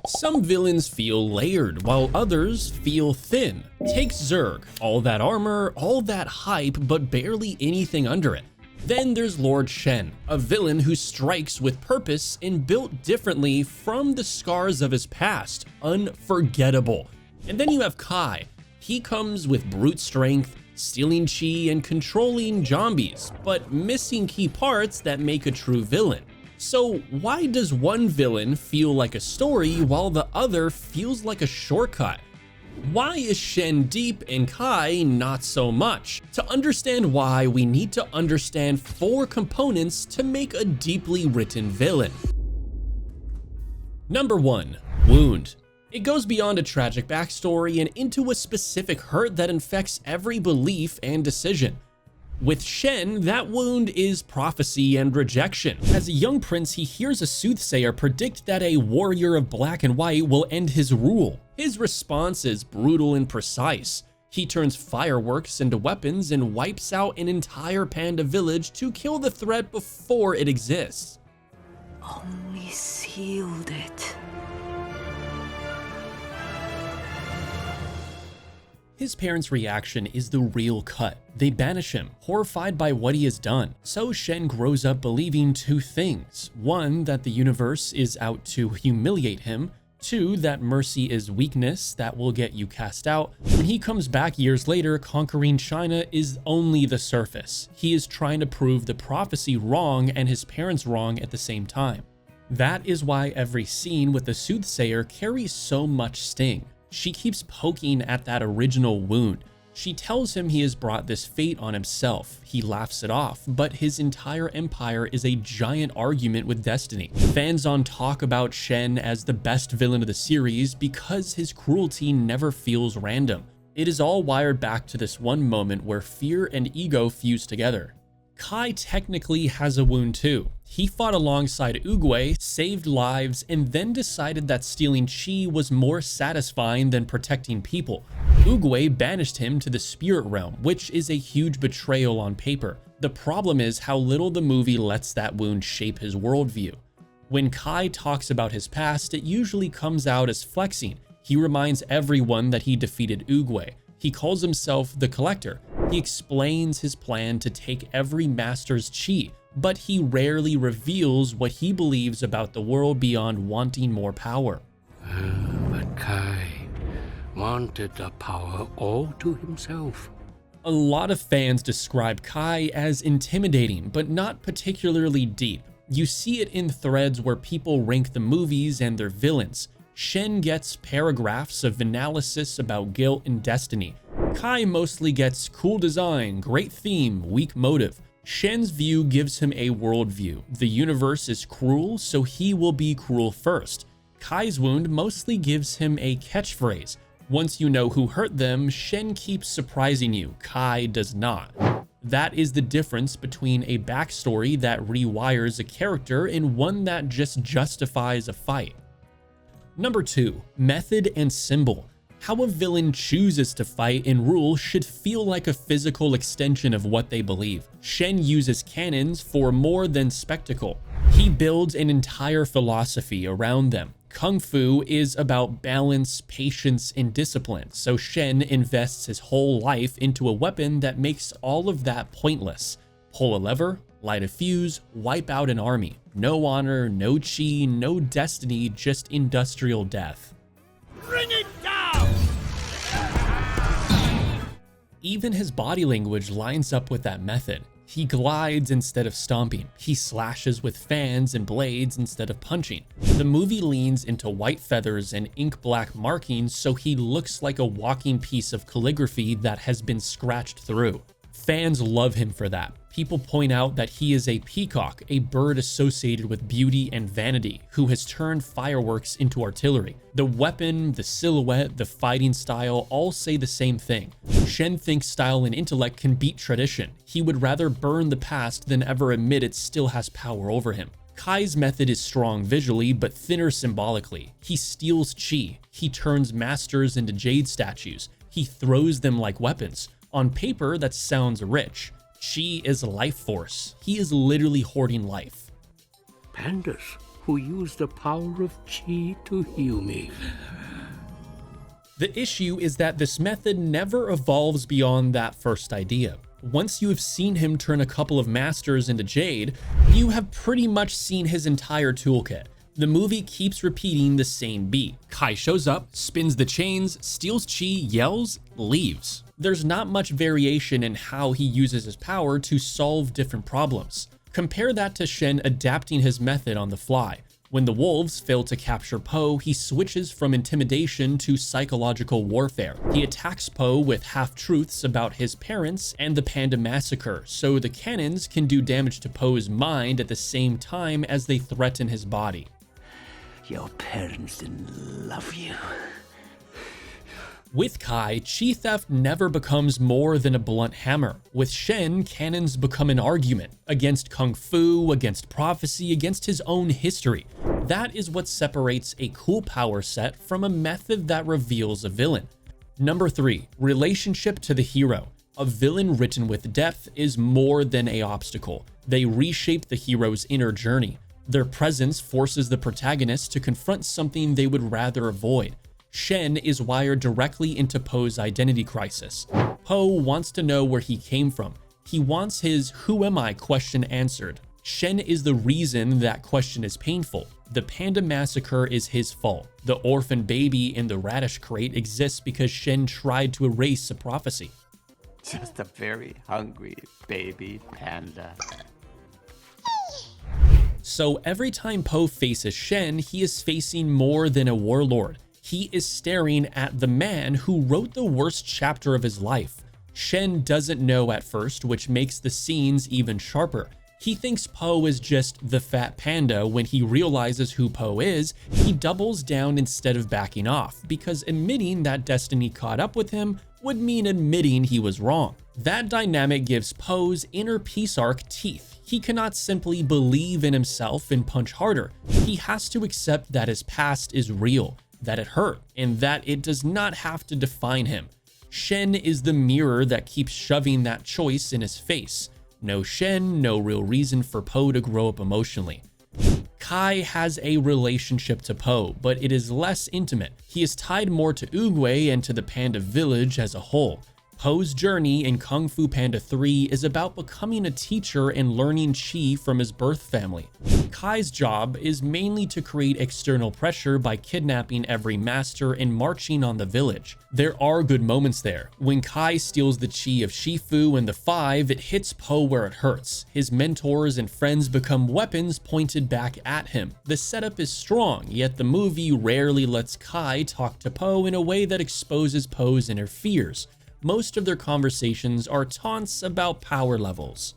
Some villains feel layered, while others feel thin. Take Zurg, all that armor, all that hype, but barely anything under it. Then there's Lord Shen, a villain who strikes with purpose and built differently from the scars of his past, unforgettable. And then you have Kai. He comes with brute strength, stealing chi and controlling zombies, but missing key parts that make a true villain. So why does one villain feel like a story while the other feels like a shortcut? Why is Shen deep and Kai not so much? To understand why, we need to understand 4 components to make a deeply written villain. Number 1. Wound. It goes beyond a tragic backstory and into a specific hurt that infects every belief and decision. With Shen, that wound is prophecy and rejection. As a young prince, he hears a soothsayer predict that a warrior of black and white will end his rule. His response is brutal and precise. He turns fireworks into weapons and wipes out an entire panda village to kill the threat before it exists. Only sealed it. His parents' reaction is the real cut. They banish him, horrified by what he has done. So Shen grows up believing 2 things. 1, that the universe is out to humiliate him. 2, that mercy is weakness that will get you cast out. When he comes back years later, conquering China is only the surface. He is trying to prove the prophecy wrong and his parents wrong at the same time. That is why every scene with the soothsayer carries so much sting. She keeps poking at that original wound. She tells him he has brought this fate on himself. He laughs it off, but his entire empire is a giant argument with destiny. Fans on talk about Shen as the best villain of the series because his cruelty never feels random. It is all wired back to this one moment where fear and ego fuse together. Kai technically has a wound too. He fought alongside Oogway, saved lives, and then decided that stealing chi was more satisfying than protecting people. Oogway banished him to the spirit realm, which is a huge betrayal on paper. The problem is how little the movie lets that wound shape his worldview. When Kai talks about his past, it usually comes out as flexing. He reminds everyone that he defeated Oogway. He calls himself the Collector. He explains his plan to take every master's chi, but he rarely reveals what he believes about the world beyond wanting more power. But Kai wanted the power all to himself. A lot of fans describe Kai as intimidating, but not particularly deep. You see it in threads where people rank the movies and their villains. Shen gets paragraphs of analysis about guilt and destiny. Kai mostly gets cool design, great theme, weak motive. Shen's view gives him a worldview. The universe is cruel, so he will be cruel first. Kai's wound mostly gives him a catchphrase. Once you know who hurt them, Shen keeps surprising you. Kai does not. That is the difference between a backstory that rewires a character and one that just justifies a fight. Number 2, method and symbol. How a villain chooses to fight and rule should feel like a physical extension of what they believe. Shen uses cannons for more than spectacle. He builds an entire philosophy around them. Kung Fu is about balance, patience, and discipline, so Shen invests his whole life into a weapon that makes all of that pointless. Pull a lever, light a fuse, wipe out an army. No honor, no chi, no destiny, just industrial death. Bring it down! Even his body language lines up with that method. He glides instead of stomping. He slashes with fans and blades instead of punching. The movie leans into white feathers and ink black markings so he looks like a walking piece of calligraphy that has been scratched through. Fans love him for that. People point out that he is a peacock, a bird associated with beauty and vanity, who has turned fireworks into artillery. The weapon, the silhouette, the fighting style all say the same thing. Shen thinks style and intellect can beat tradition. He would rather burn the past than ever admit it still has power over him. Kai's method is strong visually, but thinner symbolically. He steals chi. He turns masters into jade statues. He throws them like weapons. On paper, that sounds rich. Chi is life force. He is literally hoarding life. Pandas who used the power of Qi to heal me. The issue is that this method never evolves beyond that first idea. Once you have seen him turn a couple of masters into jade, you have pretty much seen his entire toolkit. The movie keeps repeating the same beat. Kai shows up, spins the chains, steals chi, yells, leaves. There's not much variation in how he uses his power to solve different problems. Compare that to Shen adapting his method on the fly. When the wolves fail to capture Po, he switches from intimidation to psychological warfare. He attacks Po with half-truths about his parents and the Panda massacre, so the cannons can do damage to Po's mind at the same time as they threaten his body. Your parents didn't love you. With Kai, chi theft never becomes more than a blunt hammer. With Shen, cannons become an argument against Kung Fu, against prophecy, against his own history. That is what separates a cool power set from a method that reveals a villain. Number 3, relationship to the hero. A villain written with depth is more than an obstacle. They reshape the hero's inner journey. Their presence forces the protagonist to confront something they would rather avoid. Shen is wired directly into Po's identity crisis. Po wants to know where he came from. He wants his "who am I" question answered. Shen is the reason that question is painful. The Panda massacre is his fault. The orphan baby in the radish crate exists because Shen tried to erase a prophecy. Just a very hungry baby panda. So every time Po faces Shen, he is facing more than a warlord. He is staring at the man who wrote the worst chapter of his life. Shen doesn't know at first, which makes the scenes even sharper. He thinks Po is just the fat panda. When he realizes who Po is, he doubles down instead of backing off, because admitting that destiny caught up with him would mean admitting he was wrong. That dynamic gives Po's inner peace arc teeth. He cannot simply believe in himself and punch harder. He has to accept that his past is real, that it hurt, and that it does not have to define him. Shen is the mirror that keeps shoving that choice in his face. No Shen, no real reason for Po to grow up emotionally. Kai has a relationship to Po, but it is less intimate. He is tied more to Oogway and to the Panda village as a whole. Po's journey in Kung Fu Panda 3 is about becoming a teacher and learning chi from his birth family. Kai's job is mainly to create external pressure by kidnapping every master and marching on the village. There are good moments there. When Kai steals the chi of Shifu in the 5, it hits Po where it hurts. His mentors and friends become weapons pointed back at him. The setup is strong, yet the movie rarely lets Kai talk to Po in a way that exposes Po's inner fears. Most of their conversations are taunts about power levels.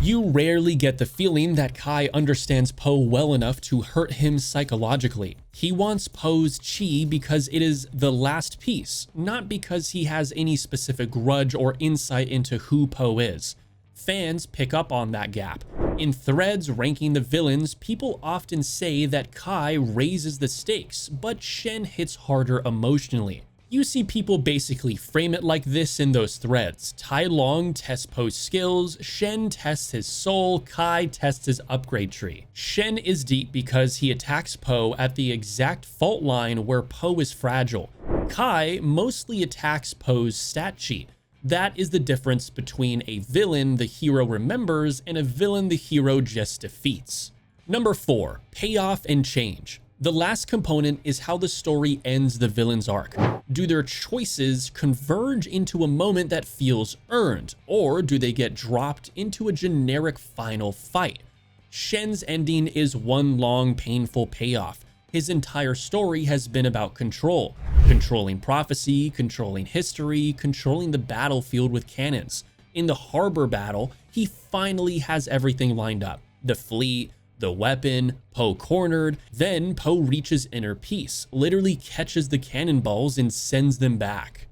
You rarely get the feeling that Kai understands Po well enough to hurt him psychologically. He wants Po's chi because it is the last piece, not because he has any specific grudge or insight into who Po is. Fans pick up on that gap. In threads ranking the villains, people often say that Kai raises the stakes, but Shen hits harder emotionally. You see people basically frame it like this in those threads. Tai Long tests Po's skills, Shen tests his soul, Kai tests his upgrade tree. Shen is deep because he attacks Po at the exact fault line where Po is fragile. Kai mostly attacks Po's stat sheet. That is the difference between a villain the hero remembers and a villain the hero just defeats. Number 4, payoff and change. The last component is how the story ends the villain's arc. Do their choices converge into a moment that feels earned, or do they get dropped into a generic final fight? Shen's ending is one long, painful payoff. His entire story has been about control. Controlling prophecy, controlling history, controlling the battlefield with cannons. In the harbor battle, he finally has everything lined up. The fleet, the weapon, Po cornered, then Po reaches inner peace, literally catches the cannonballs and sends them back.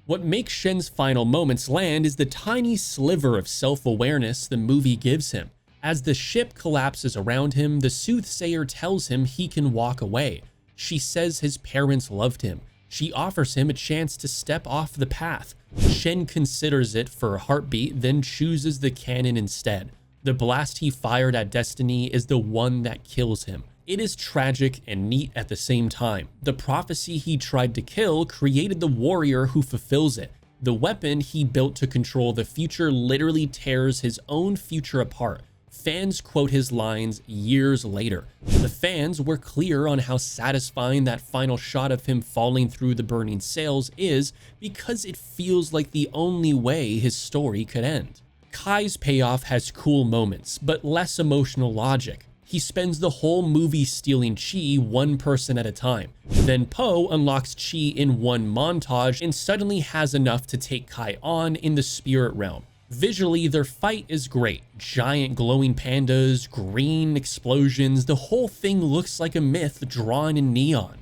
What makes Shen's final moments land is the tiny sliver of self-awareness the movie gives him. As the ship collapses around him, the soothsayer tells him he can walk away. She says his parents loved him. She offers him a chance to step off the path. Shen considers it for a heartbeat, then chooses the cannon instead. The blast he fired at Destiny is the one that kills him. It is tragic and neat at the same time. The prophecy he tried to kill created the warrior who fulfills it. The weapon he built to control the future literally tears his own future apart. Fans quote his lines years later. The fans were clear on how satisfying that final shot of him falling through the burning sails is because it feels like the only way his story could end. Kai's payoff has cool moments, but less emotional logic. He spends the whole movie stealing chi one person at a time. Then Po unlocks chi in one montage and suddenly has enough to take Kai on in the spirit realm. Visually, their fight is great. Giant glowing pandas, green explosions, the whole thing looks like a myth drawn in neon.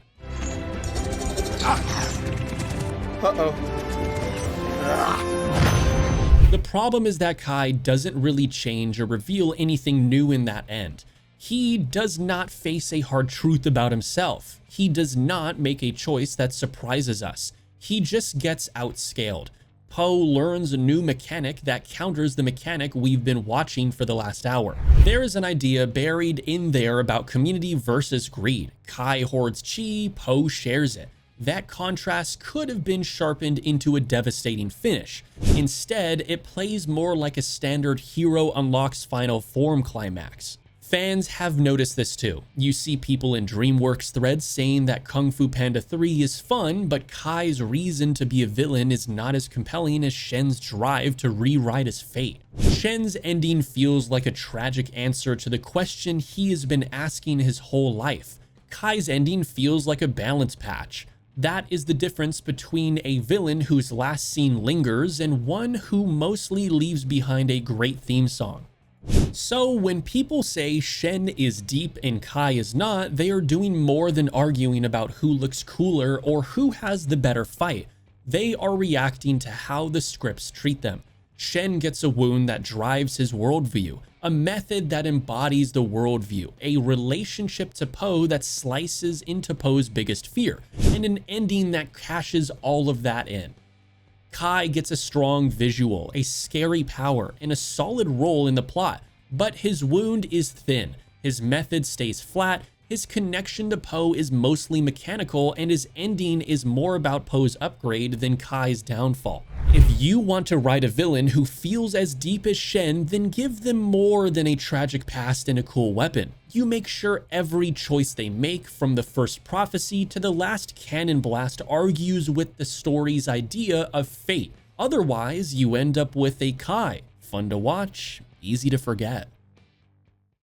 The problem is that Kai doesn't really change or reveal anything new in that end. He does not face a hard truth about himself. He does not make a choice that surprises us. He just gets outscaled. Po learns a new mechanic that counters the mechanic we've been watching for the last hour. There is an idea buried in there about community versus greed. Kai hoards chi, Po shares it. That contrast could have been sharpened into a devastating finish. Instead, it plays more like a standard hero unlocks final form climax. Fans have noticed this too. You see people in DreamWorks threads saying that Kung Fu Panda 3 is fun, but Kai's reason to be a villain is not as compelling as Shen's drive to rewrite his fate. Shen's ending feels like a tragic answer to the question he has been asking his whole life. Kai's ending feels like a balance patch. That is the difference between a villain whose last scene lingers and one who mostly leaves behind a great theme song. So when people say Shen is deep and Kai is not, they are doing more than arguing about who looks cooler or who has the better fight. They are reacting to how the scripts treat them. Shen gets a wound that drives his worldview, a method that embodies the worldview, a relationship to Po that slices into Po's biggest fear, and an ending that cashes all of that in. Kai gets a strong visual, a scary power, and a solid role in the plot, but his wound is thin, his method stays flat, his connection to Po is mostly mechanical, and his ending is more about Po's upgrade than Kai's downfall. If you want to write a villain who feels as deep as Shen, then give them more than a tragic past and a cool weapon. You make sure every choice they make, from the first prophecy to the last cannon blast, argues with the story's idea of fate. Otherwise, you end up with a Kai. Fun to watch, easy to forget.